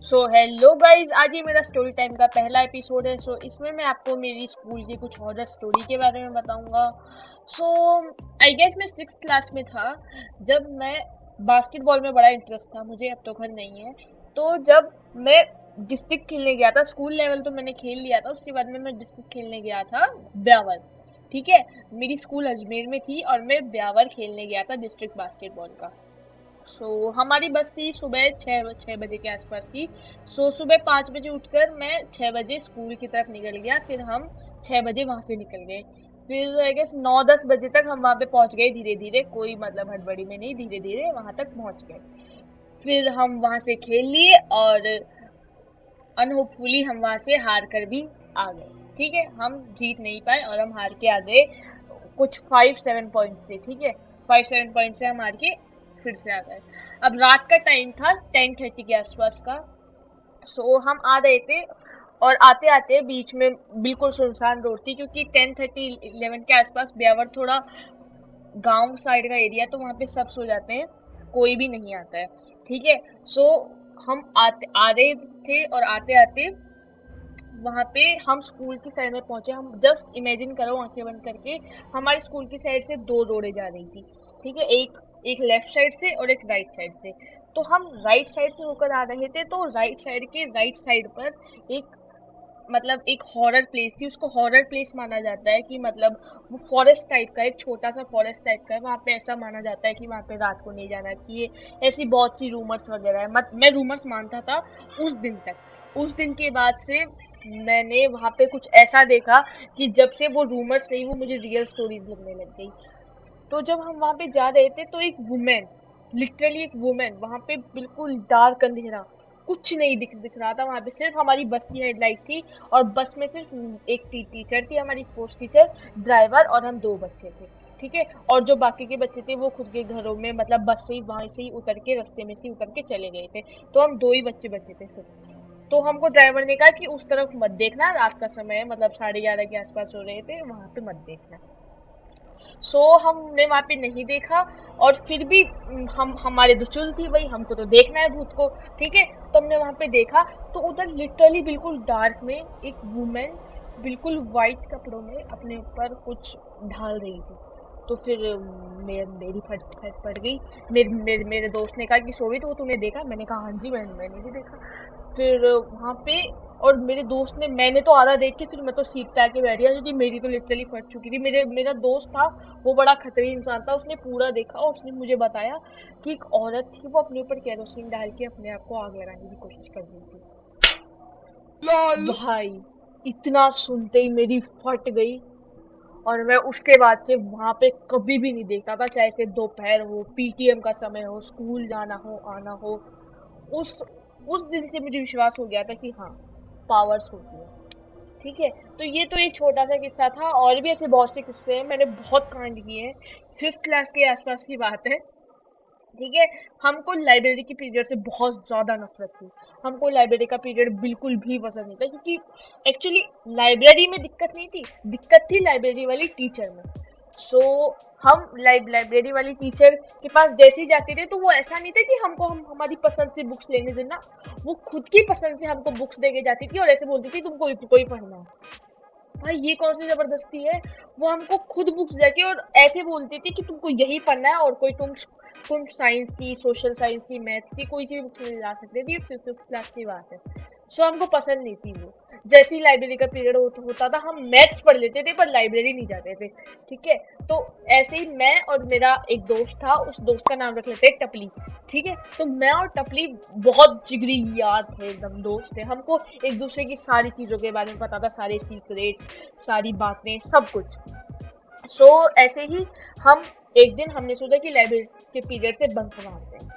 So hello guys, आज ये मेरा स्टोरी टाइम का पहला एपिसोड है। इसमें मैं आपको मेरी स्कूल की कुछ हॉरर स्टोरी के बारे में बताऊंगा। सो आई गेस मैं 6th क्लास में था जब मैं बास्केटबॉल में बड़ा इंटरेस्ट था मुझे। अब तो खैर नहीं है। तो जब मैं डिस्ट्रिक्ट खेलने गया था, स्कूल लेवल तो मैंने खेल लिया था, उसके बाद में मैं डिस्ट्रिक्ट खेलने गया था ब्यावर। ठीक है, मेरी स्कूल अजमेर में थी और मैं ब्यावर खेलने गया था डिस्ट्रिक्ट बास्केटबॉल का। हमारी बस थी सुबह छः बजे के आसपास की। सुबह 5 बजे उठकर मैं 6 बजे स्कूल की तरफ निकल गया। फिर हम 6 बजे वहां से निकल गए। फिर आई गेस 9-10 बजे तक हम वहां पे पहुंच गए, धीरे धीरे, कोई मतलब हड़बड़ी में नहीं, धीरे धीरे वहां तक पहुंच गए। फिर हम वहां से खेल लिए और अनहोपफुली हम वहां से हार कर भी आ गए। ठीक है, हम जीत नहीं पाए और हम हार के आ गए कुछ 5-7 पॉइंट से। ठीक है, 5-7 पॉइंट से हम हार के फिर से आ गए। अब रात का टाइम था 10:30 के आसपास का। हम आ रहे थे और आते आते बीच में बिल्कुल सुनसान रोड थी, क्योंकि 10:30-11 के आसपास ब्यावर थोड़ा गांव साइड का एरिया, तो वहां पे सब सो जाते हैं, कोई भी नहीं आता है। ठीक है। सो हम आते आ रहे थे और आते आते वहां पे हम स्कूल की साइड में पहुंचे। हम जस्ट इमेजिन करो, आंखें बंद करके, हमारे स्कूल की साइड से दो रोडें जा रही थी। ठीक है, एक एक लेफ्ट साइड से और एक राइट साइड से। तो हम राइट साइड से होकर आ रहे थे, तो राइट साइड के राइट साइड पर एक मतलब एक हॉरर प्लेस थी। उसको हॉरर प्लेस माना जाता है कि मतलब वो फॉरेस्ट टाइप का, एक छोटा सा फॉरेस्ट टाइप का है। वहाँ पे ऐसा माना जाता है कि वहाँ पे रात को नहीं जाना चाहिए। ऐसी बहुत सी रूमर्स वगैरह है। मैं रूमर्स मानता था उस दिन तक। उस दिन के बाद से मैंने वहाँ पे कुछ ऐसा देखा कि जब से वो रूमर्स नहीं, वो मुझे रियल स्टोरीज लगने लग गई। तो जब हम वहाँ पे जा रहे थे तो एक वुमेन, लिटरली एक वुमेन, वहाँ पे बिल्कुल डार्क अंधेरा, कुछ नहीं दिख रहा था। वहाँ पे सिर्फ हमारी बस की हेडलाइट थी और बस में सिर्फ एक टीचर थी, हमारी स्पोर्ट्स टीचर, ड्राइवर और हम दो बच्चे थे। ठीक है, और जो बाकी के बच्चे थे वो खुद के घरों में, मतलब बस से ही वहां से ही उतर के, रास्ते में से ही उतर के चले गए थे। तो हम दो ही बच्चे बचे थे सिर्फ। तो हमको ड्राइवर ने कहा कि उस तरफ मत देखना, रात का समय है, मतलब 11:30 के आसपास हो रहे थे, वहां पे मत देखना। हमने वहां पे नहीं देखा। और फिर भी हम हमारे तो चुल थी भाई, हमको तो देखना है भूत को। ठीक है, तो हमने वहां पे देखा, तो उधर लिटरली बिल्कुल डार्क में एक वुमेन बिल्कुल वाइट कपड़ों में अपने ऊपर कुछ ढाल रही थी। तो फिर मेरी फट फट पड़ गई। मेरे दोस्त ने कहा कि सोवित, वो तूने देखा? मैंने कहा हाँ जी, मैंने भी देखा। फिर वहां पे, और मेरे दोस्त ने, मैंने तो आधा देख के फिर मैं तो सीट पे आके बैठ गया, क्योंकि मेरी तो लिटरली फट चुकी थी। मेरा दोस्त था, वो बड़ा खतरी इंसान था, उसने पूरा देखा और उसने मुझे बताया कि एक औरत थी, वो अपने ऊपर केरोसिन डाल के अपने आप को आग लगाने की कोशिश कर रही थी। भाई, इतना सुनते ही मेरी फट गई। और मैं उसके बाद से वहां पे कभी भी नहीं देखता था, चाहे से दोपहर हो, पीटीएम का समय हो, स्कूल जाना हो, आना हो। उस उस दिन से मुझे विश्वास हो गया था कि हाँ, पावर्स होती है। ठीक है, तो ये तो एक छोटा सा किस्सा था, और भी ऐसे बहुत से किस्से हैं, मैंने बहुत कांड किए हैं। 5th क्लास के आसपास की बात है। ठीक है, हमको लाइब्रेरी की पीरियड से बहुत ज्यादा नफरत थी। हमको लाइब्रेरी का पीरियड बिल्कुल भी पसंद नहीं था, क्योंकि एक्चुअली लाइब्रेरी में दिक्कत नहीं थी, दिक्कत थी लाइब्रेरी वाली टीचर में। सो हम लाइब्रेरी वाली टीचर के पास जैसे ही जाते थे, तो वो ऐसा नहीं था कि हम हमारी पसंद से बुक्स लेने देना। वो खुद की पसंद से हमको बुक्स देके जाती थी और ऐसे बोलती थी तुमको इसको ही पढ़ना है। भाई, ये कौन सी जबरदस्ती है? वो हमको खुद बुक्स देके और ऐसे बोलती थी कि तुमको यही पढ़ना है, और कोई तुम साइंस की, सोशल साइंस की, मैथ्स की कोई सी बुक्स ले ला सकते थे। 5th क्लास की बात है। हमको पसंद नहीं थी वो। जैसे ही लाइब्रेरी का पीरियड होता था, हम मैथ्स पढ़ लेते थे पर लाइब्रेरी नहीं जाते थे। ठीक है, तो ऐसे ही मैं और मेरा एक दोस्त था, उस दोस्त का नाम रख लेते हैं टपली। ठीक है, तो मैं और टपली बहुत जिगरी यार थे, एकदम दोस्त थे। हमको एक दूसरे की सारी चीजों के बारे में पता था, सारे सीक्रेट्स, सारी बातें, सब कुछ। ऐसे ही हम एक दिन हमने सोचा कि लाइब्रेरी के पीरियड से बंक मारते हैं।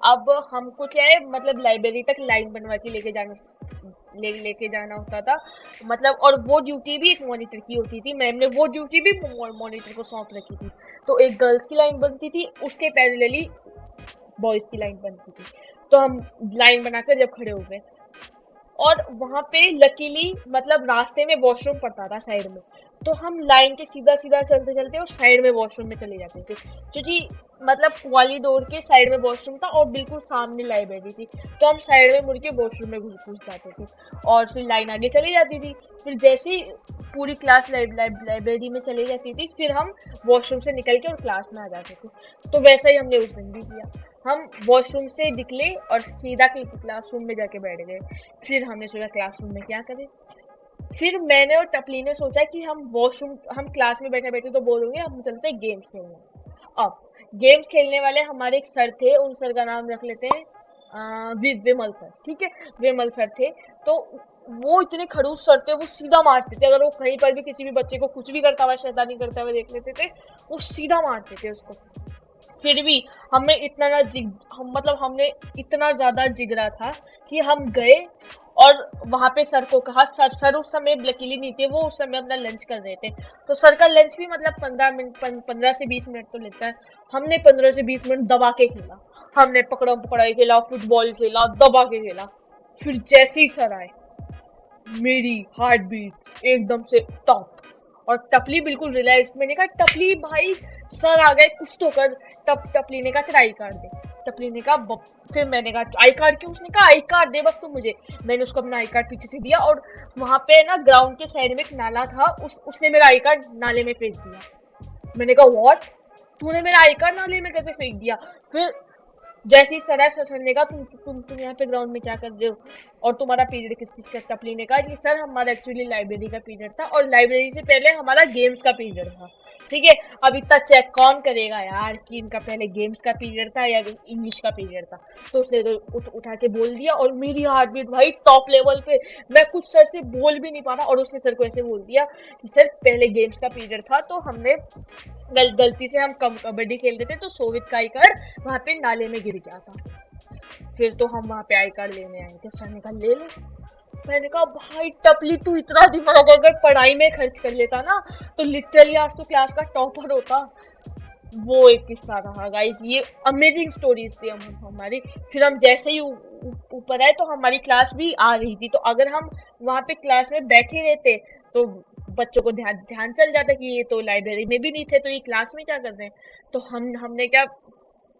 अब हमको क्या है, मतलब लाइब्रेरी तक लाइन बनवा के लेके जाना होता था, मतलब। और वो ड्यूटी भी एक मॉनिटर की होती थी, मैम ने वो ड्यूटी भी मॉनिटर को सौंप रखी थी। तो एक गर्ल्स की लाइन बनती थी, उसके पैरेलली बॉयज की लाइन बनती थी। तो हम लाइन बनाकर जब खड़े हो गए, और वहां पे लकीली मतलब रास्ते में वॉशरूम पड़ता था साइड में। तो हम लाइन के सीधा सीधा चलते चलते और साइड में वॉशरूम में चले जाते थे, क्योंकि मतलब कॉरिडोर के साइड में वॉशरूम था और बिल्कुल सामने लाइब्रेरी थी, तो हम साइड में मुड़ के वॉशरूम में घुस घुस जाते थे और फिर लाइन आगे चली जाती थी। फिर जैसे ही पूरी क्लास लाइब्रेरी में चली जाती थी, फिर हम वॉशरूम से निकल के और क्लास में आ जाते थे। तो वैसा ही हमने उस दिन भी किया। हम वॉशरूम से निकले और सीधा क्लासरूम में जाके बैठ गए। फिर हमने सोचा क्लासरूम में क्या करें। फिर मैंने और टपली ने सोचा कि हम क्लास में बैठे बैठे तो बोर होंगे, हम चलते हैं गेम्स खेलने। अब गेम्स खेलने वाले हमारे एक सर थे, उन सर का नाम रख लेते हैं विमल सर, ठीक है। विमल सर थे, तो वो इतने खड़ूस सर थे, वो सीधा मारते थे। अगर वो कहीं पर भी किसी भी बच्चे को कुछ भी करता हुआ, शैतानी करता हुआ देख लेते थे, वो सीधा मारते थे उसको। फिर भी हमने इतना ज्यादा जिगरा था कि हम गए और वहां पे सर को कहा। सर उस समय लकीली नहीं थे, वो उस समय अपना लंच कर रहे थे। तो सर का लंच भी मतलब 15 से 20 मिनट तो लेता है। हमने 15 से 20 मिनट दबा के खेला। हमने पकड़म पकड़ाई खेला, फुटबॉल खेला, दबा के खेला। फिर जैसे ही सर आए, मेरी हार्ट बीट एकदम से टॉप, और टपली बिल्कुल रिलैक्स। मैंने कहा टपली भाई सर आ गए, कुछ तो कर। टपली ने कहा तेरा आई कार्ड दे। टपली ने कहा फिर मैंने कहा आई कार्ड क्यों? उसने कहा आई कार्ड दे बस तू मुझे। मैंने उसको अपना आई कार्ड पीछे से दिया, और वहां पे ना ग्राउंड के साइड में एक नाला था, उसने मेरा आई कार्ड नाले में फेंक दिया। मैंने कहा व्हाट, तूने मेरा आई कार्ड नाले में कैसे फेंक दिया? फिर जैसे ही सर ने कहा तुम यहाँ पे ग्राउंड में क्या कर रहे हो, और तुम्हारा पीरियड किस चीज का? टपली ने कहा कि सर हमारा एक्चुअली लाइब्रेरी का पीरियड था, और लाइब्रेरी से पहले हमारा गेम्स का पीरियड था। ठीक है, अब इतना चेक कौन करेगा यार कि इनका पहले गेम्स का पीरियड था या इंग्लिश का पीरियड था। तो उसने तो उठा के बोल दिया, और मेरी हार्ट बीट भाई टॉप लेवल पे। मैं कुछ सर से बोल भी नहीं पा रहा, और उसने सर को ऐसे बोल दिया कि सर पहले गेम्स का पीरियड था, तो हमने गलती से हम कबड्डी खेल रहे थे, तो सोवित का आई कार्ड वहां पे नाले में गिर गया था। फिर तो हम वहां पे आई कार्ड लेने आए थे, सर ने कहा ले लो। मैंने कहा भाई टपली तू इतना दिमाग अगर पढ़ाई में खर्च कर लेता ना, तो लिटरली आज तो क्लास का टॉपर होता। वो एक किस्सा रहा गाइस, ये अमेजिंग स्टोरीज थी हमारी। फिर हम जैसे ही ऊपर आए, तो हमारी क्लास भी आ रही थी, तो अगर हम वहां पे क्लास में बैठे रहते, तो बच्चों को ध्यान चल जाता कि ये तो लाइब्रेरी में भी नहीं थे, तो ये क्लास में क्या कर रहे हैं। तो हमने क्या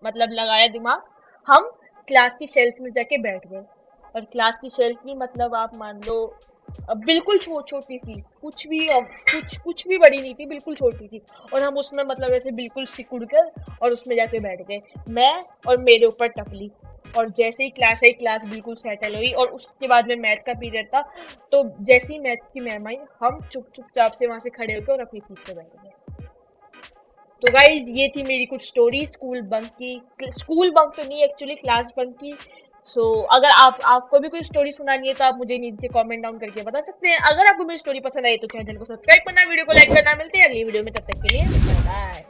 मतलब लगाया दिमाग, हम क्लास की शेल्फ में जाके बैठ गए। और क्लास की शेल्फ की मतलब आप मान लो बिल्कुल छोटी सी, कुछ भी बड़ी नहीं थी, बिल्कुल छोटी सी। और हम उसमें मतलब ऐसे बिल्कुल सिकुड़ कर और उसमें जाके बैठ गए, मैं और मेरे ऊपर टपली। और जैसे ही क्लास आई, क्लास बिल्कुल सेटल हुई, और उसके बाद में मैथ का पीरियड था। तो जैसे ही मैथ की मैम आई, हम चुपचाप से वहां से खड़े होकर और अपनी सीट पे बैठ गए। तो गाइज ये थी मेरी कुछ स्टोरी स्कूल बंक की। स्कूल बंक तो नहीं, एक्चुअली क्लास बंक की। सो अगर आपको भी कोई स्टोरी सुनानी है, तो आप मुझे नीचे कमेंट डाउन करके बता सकते हैं। अगर आपको मेरी स्टोरी पसंद आई, तो चैनल को सब्सक्राइब करना, वीडियो को लाइक करना। मिलते हैं अगली वीडियो में, तब तक के लिए बाय बाय।